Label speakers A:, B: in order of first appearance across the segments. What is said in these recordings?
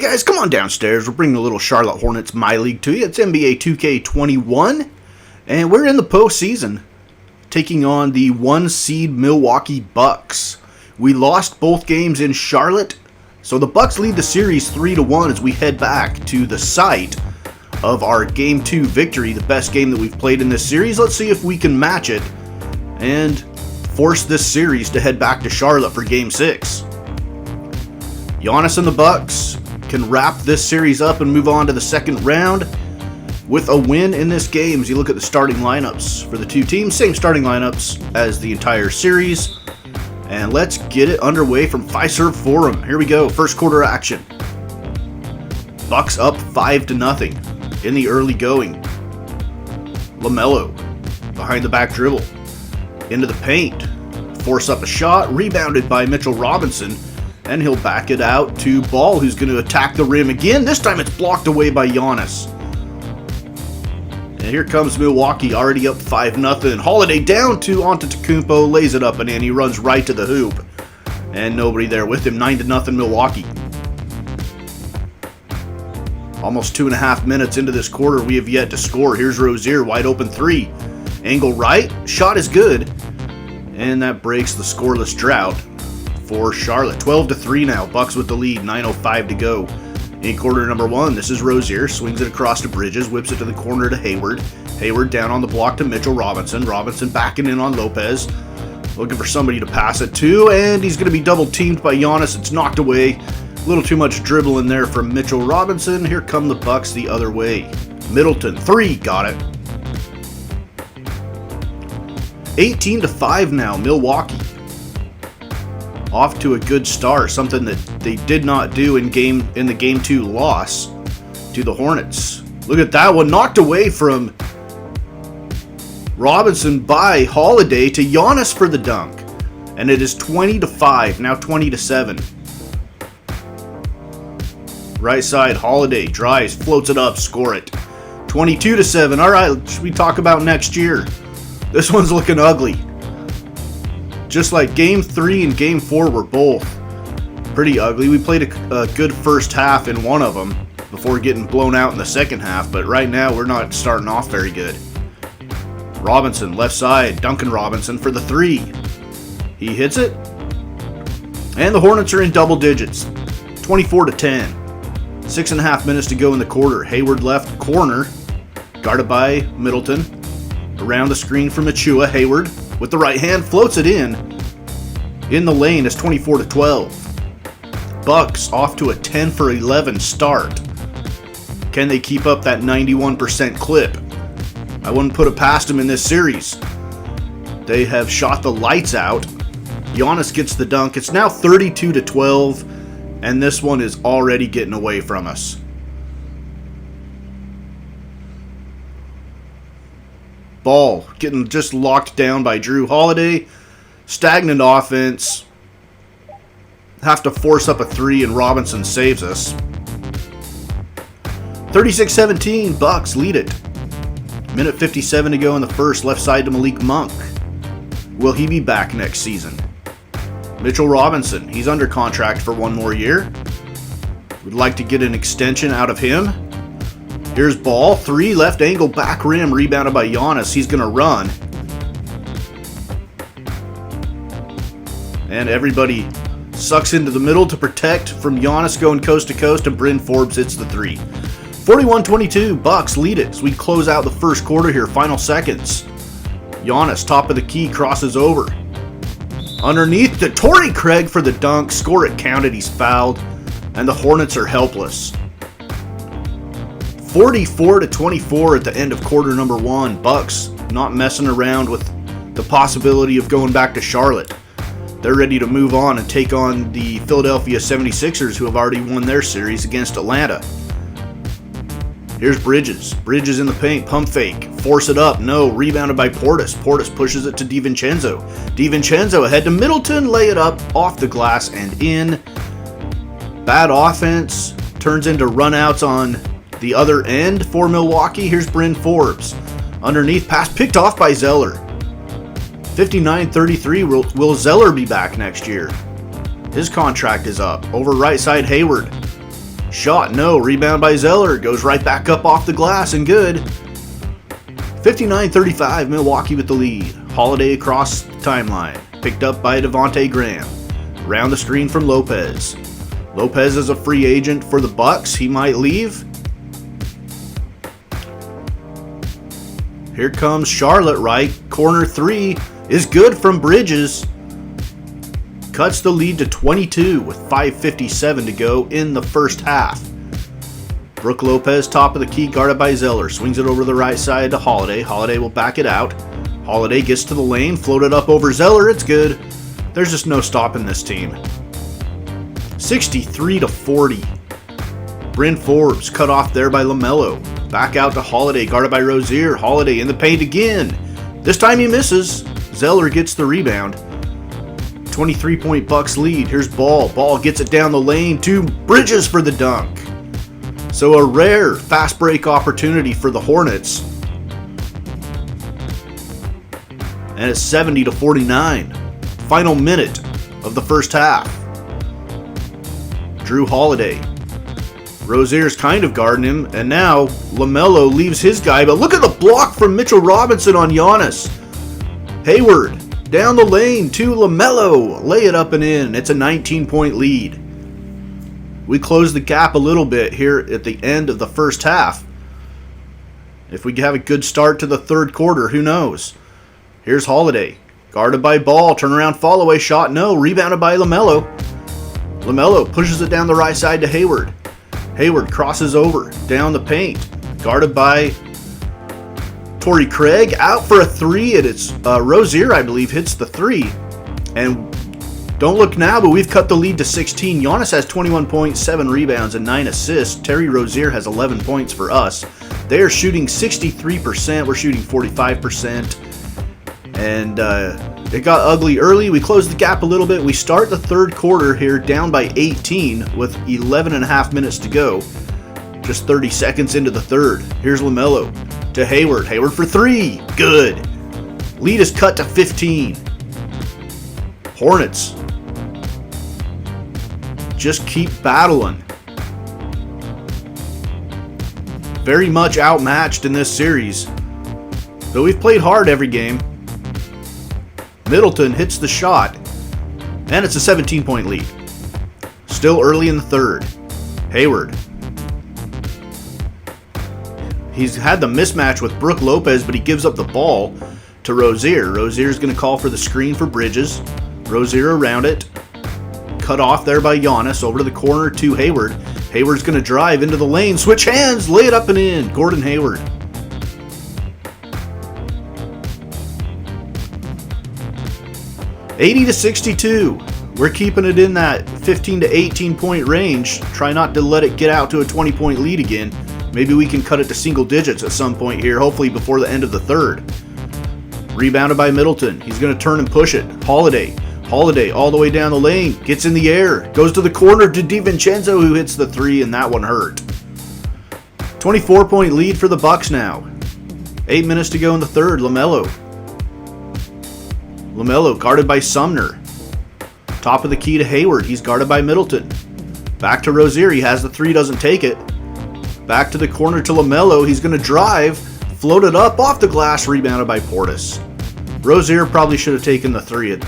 A: guys, come on downstairs. We're bringing a little Charlotte Hornets My League to you. It's NBA 2K21, and we're in the postseason, taking on the 1-seed Milwaukee Bucks. We lost both games in Charlotte, so the Bucks lead the series 3-1 as we head back to the site of our Game 2 victory, the best game that we've played in this series. Let's see if we can match it and force this series to head back to Charlotte for Game 6. Giannis and the Bucks can wrap this series up and move on to the second round with a win in this game. As you look at the starting lineups for the two teams, same starting lineups as the entire series. And let's get it underway from Fiserv Forum. Here we go, first quarter action. Bucks up 5-0 in the early going. LaMelo behind the back dribble into the paint, force up a shot, rebounded by Mitchell Robinson. And he'll back it out to Ball, who's going to attack the rim again. This time it's blocked away by Giannis. And here comes Milwaukee, already up 5-0. Holiday down to Antetokounmpo, lays it up and in. He runs right to the hoop. And nobody there with him. 9-0 Milwaukee. Almost 2.5 minutes into this quarter, we have yet to score. Here's Rozier, wide open three. Angle right, shot is good. And that breaks the scoreless drought for Charlotte. 12-3 now. Bucks with the lead. 9:05 to go in quarter number one. This is Rozier. Swings it across to Bridges. Whips it to the corner to Hayward. Hayward down on the block to Mitchell Robinson. Robinson backing in on Lopez. Looking for somebody to pass it to. And he's going to be double teamed by Giannis. It's knocked away. A little too much dribble in there from Mitchell Robinson. Here come the Bucks the other way. Middleton. 3. Got it. 18-5 now. Milwaukee. Off to a good start, something that they did not do in the Game 2 loss to the Hornets. Look at that one, knocked away from Robinson by Holiday to Giannis for the dunk. And it is 20-5, now 20-7. Right side, Holiday drives, floats it up, score it. 22-7. All right, should we talk about next year? This one's looking ugly. Just like Game 3 and Game 4 were both pretty ugly. We played a good first half in one of them before getting blown out in the second half, but right now we're not starting off very good. Robinson, left side, Duncan Robinson for the 3. He hits it, and the Hornets are in double digits, 24-10. 6.5 minutes to go in the quarter. Hayward left corner, guarded by Middleton. Around the screen from Achua, Hayward with the right hand floats it in the lane. It's 24-12. Bucks off to a 10-for-11 start. Can they keep up that 91% clip? I wouldn't put it past them in this series. They have shot the lights out. Giannis gets the dunk. It's now 32-12, and this one is already getting away from us. Ball getting just locked down by Drew Holiday. Stagnant offense. Have to force up a 3 and Robinson saves us. 36-17, Bucks lead it. Minute 57 to go in the first. Left side to Malik Monk. Will he be back next season? Mitchell Robinson, he's under contract for one more year. Would like to get an extension out of him. Here's Ball, 3, left angle, back rim, rebounded by Giannis. He's going to run. And everybody sucks into the middle to protect from Giannis going coast to coast, and Bryn Forbes hits the 3. 41-22, Bucks lead it as we close out the first quarter here, final seconds. Giannis, top of the key, crosses over. Underneath to Torrey Craig for the dunk. Score it counted, he's fouled. And the Hornets are helpless. 44-24 at the end of quarter number one. Bucks not messing around with the possibility of going back to Charlotte. They're ready to move on and take on the Philadelphia 76ers, who have already won their series against Atlanta. Here's Bridges. Bridges in the paint, pump fake. Force it up, no. Rebounded by Portis. Portis pushes it to DiVincenzo. DiVincenzo ahead to Middleton, lay it up off the glass and in. Bad offense turns into runouts on the other end for Milwaukee. Here's Bryn Forbes. Underneath, pass picked off by Zeller. 59-33. Will Zeller be back next year? His contract is up. Over right side, Hayward. Shot, no. Rebound by Zeller. Goes right back up off the glass and good. 59-35, Milwaukee with the lead. Holiday across the timeline. Picked up by Devontae Graham. Around the screen from Lopez. Lopez is a free agent for the Bucks. He might leave. Here comes Charlotte, right? Corner three is good from Bridges. Cuts the lead to 22 with 5:57 to go in the first half. Brook Lopez, top of the key, guarded by Zeller. Swings it over the right side to Holiday. Holiday will back it out. Holiday gets to the lane, floated up over Zeller. It's good. There's just no stopping this team. 63-40. Bryn Forbes cut off there by LaMelo. Back out to Holiday, guarded by Rozier. Holiday in the paint again. This time he misses. Zeller gets the rebound. 23-point Bucks lead. Here's Ball. Ball gets it down the lane to Bridges for the dunk. So a rare fast break opportunity for the Hornets. And it's 70-49. Final minute of the first half. Drew Holiday. Rozier's kind of guarding him, and now LaMelo leaves his guy, but look at the block from Mitchell Robinson on Giannis. Hayward down the lane to LaMelo. Lay it up and in. It's a 19-point lead. We close the gap a little bit here at the end of the first half. If we have a good start to the third quarter, who knows? Here's Holiday. Guarded by Ball. Turnaround fall away shot. No. Rebounded by LaMelo. LaMelo pushes it down the right side to Hayward. Hayward crosses over. Down the paint. Guarded by Torrey Craig. Out for a three. And it's Rozier, I believe, hits the three. And don't look now, but we've cut the lead to 16. Giannis has 21 points, 7 rebounds, and 9 assists. Terry Rozier has 11 points for us. They are shooting 63%. We're shooting 45%. And it got ugly early. We closed the gap a little bit. We start the third quarter here down by 18 with 11 and a half minutes to go. Just 30 seconds into the third. Here's LaMelo to Hayward. Hayward for three. Good. Lead is cut to 15. Hornets just keep battling. Very much outmatched in this series. Though we've played hard every game. Middleton hits the shot. And it's a 17-point lead. Still early in the third. Hayward. He's had the mismatch with Brook Lopez, but he gives up the ball to Rozier. Rozier's going to call for the screen for Bridges. Rozier around it. Cut off there by Giannis. Over to the corner to Hayward. Hayward's going to drive into the lane. Switch hands. Lay it up and in. Gordon Hayward. $80-62. We're keeping it in that 15 to 18 point range. Try not to let it get out to a 20-point lead again. Maybe we can cut it to single digits at some point here, hopefully before the end of the third. Rebounded by Middleton. He's going to turn and push it. Holiday. Holiday all the way down the lane. Gets in the air. Goes to the corner to DiVincenzo, who hits the three, and that one hurt. 24-point lead for the Bucks now. 8 minutes to go in the third. LaMelo. LaMelo guarded by Sumner. Top of the key to Hayward. He's guarded by Middleton. Back to Rozier. He has the three, doesn't take it. Back to the corner to LaMelo. He's going to drive. Float it up off the glass. Rebounded by Portis. Rozier probably should have taken the three at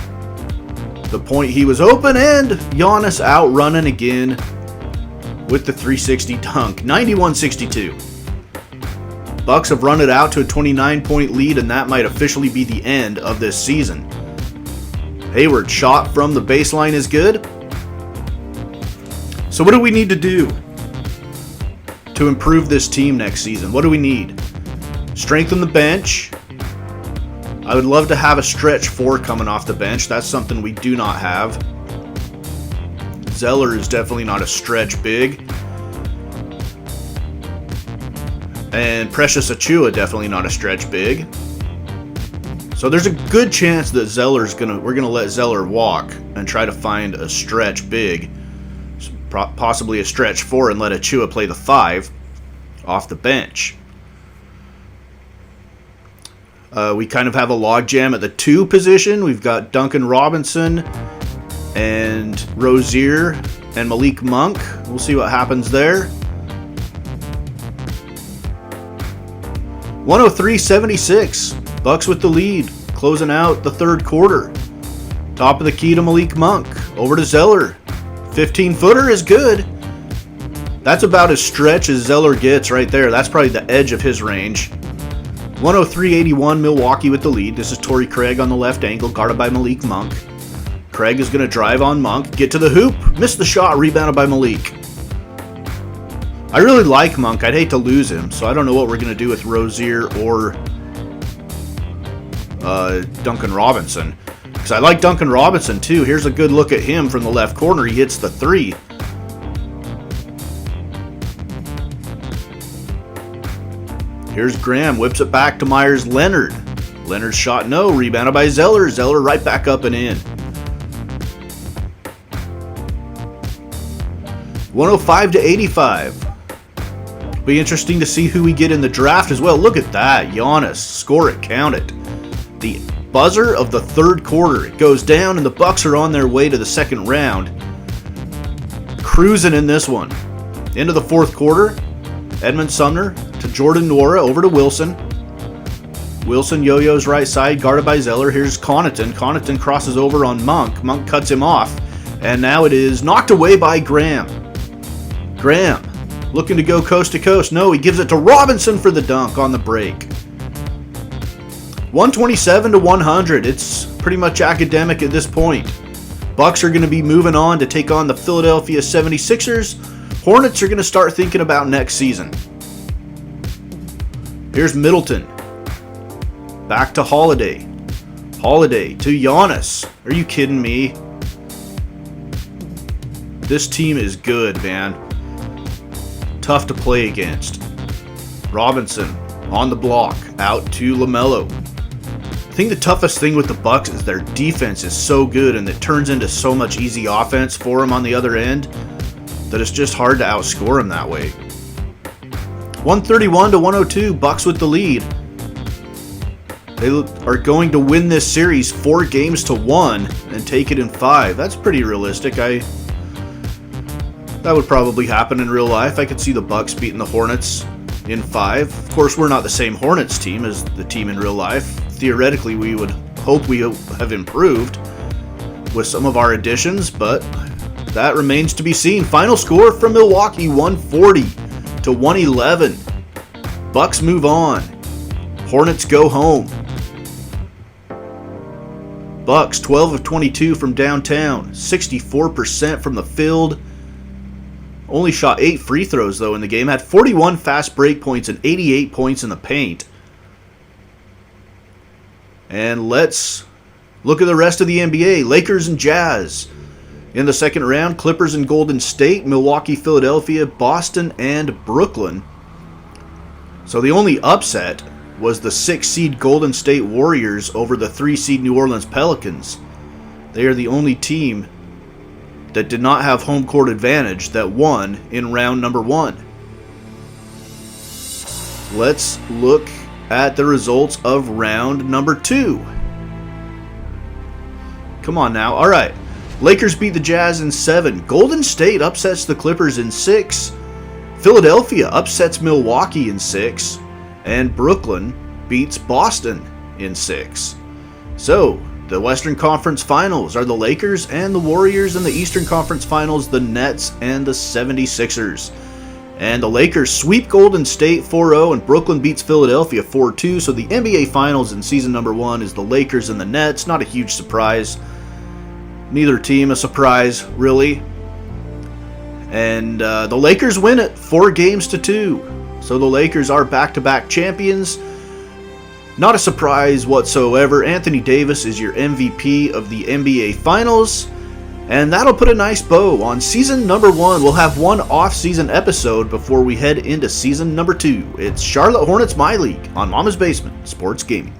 A: the point he was open. And Giannis out running again with the 360 dunk. 91-62. Bucks have run it out to a 29-point lead, and that might officially be the end of this season. Hayward shot from the baseline is good. So what do we need to do to improve this team next season? What do we need? Strengthen the bench. I would love to have a stretch four coming off the bench. That's something we do not have. Zeller is definitely not a stretch big. And Precious Achiuwa definitely not a stretch big. So there's a good chance that we're gonna let Zeller walk and try to find a stretch big, possibly a stretch four, and let Achiuwa play the 5 off the bench. We kind of have a logjam at the 2 position. We've got Duncan Robinson and Rozier and Malik Monk. We'll see what happens there. 103-76. Bucks with the lead, closing out the third quarter. Top of the key to Malik Monk. Over to Zeller. 15-footer is good. That's about as stretch as Zeller gets right there. That's probably the edge of his range. 103-81, Milwaukee with the lead. This is Torrey Craig on the left angle, guarded by Malik Monk. Craig is going to drive on Monk, get to the hoop, miss the shot, rebounded by Malik. I really like Monk. I'd hate to lose him, so I don't know what we're going to do with Rozier or Duncan Robinson. Because I like Duncan Robinson too. Here's a good look at him from the left corner. He hits the three. Here's Graham, whips it back to Myers Leonard. Leonard's shot no, rebounded by Zeller. Zeller right back up and in. 105-85. Be interesting to see who we get in the draft as well. Look at that, Giannis, score it, count it. The buzzer of the third quarter. It goes down and the Bucks are on their way to the second round. Cruising in this one. Into the fourth quarter. Edmund Sumner to Jordan Nwora, over to Wilson. Wilson yo-yos right side, guarded by Zeller. Here's Connaughton. Connaughton crosses over on Monk. Monk cuts him off. And now it is knocked away by Graham. Graham looking to go coast to coast. No, he gives it to Robinson for the dunk on the break. 127-100. It's pretty much academic at this point. Bucks are going to be moving on to take on the Philadelphia 76ers. Hornets are going to start thinking about next season. Here's Middleton. Back to Holiday. Holiday to Giannis. Are you kidding me? This team is good, man. Tough to play against. Robinson on the block. Out to LaMelo. I think the toughest thing with the Bucks is their defense is so good and it turns into so much easy offense for them on the other end that it's just hard to outscore them that way. 131-102, Bucks with the lead. They are going to win this series 4-1 and take it in 5. That's pretty realistic. That would probably happen in real life. I could see the Bucks beating the Hornets in 5. Of course, we're not the same Hornets team as the team in real life. Theoretically, we would hope we have improved with some of our additions, but that remains to be seen. Final score from Milwaukee, 140-111. Bucks move on. Hornets go home. Bucks 12 of 22 from downtown, 64% from the field. Only shot 8 free throws though in the game. Had 41 fast break points and 88 points in the paint. And let's look at the rest of the NBA. Lakers and Jazz. In the second round, Clippers and Golden State, Milwaukee, Philadelphia, Boston, and Brooklyn. So the only upset was the 6-seed Golden State Warriors over the 3-seed New Orleans Pelicans. They are the only team that did not have home court advantage that won in round number 1. Let's look at the results of round number 2. Come on now. All right. Lakers beat the Jazz in 7. Golden State upsets the Clippers in 6. Philadelphia upsets Milwaukee in 6. And Brooklyn beats Boston in 6. So, the Western Conference Finals are the Lakers and the Warriors, and the Eastern Conference Finals, the Nets and the 76ers. And the Lakers sweep Golden State 4-0, and Brooklyn beats Philadelphia 4-2. So the NBA Finals in season number 1 is the Lakers and the Nets. Not a huge surprise. Neither team a surprise, really. And the Lakers win it 4-2. So the Lakers are back-to-back champions. Not a surprise whatsoever. Anthony Davis is your MVP of the NBA Finals. And that'll put a nice bow on season number 1. We'll have one off-season episode before we head into season number 2. It's Charlotte Hornets My League on Mama's Basement Sports Gaming.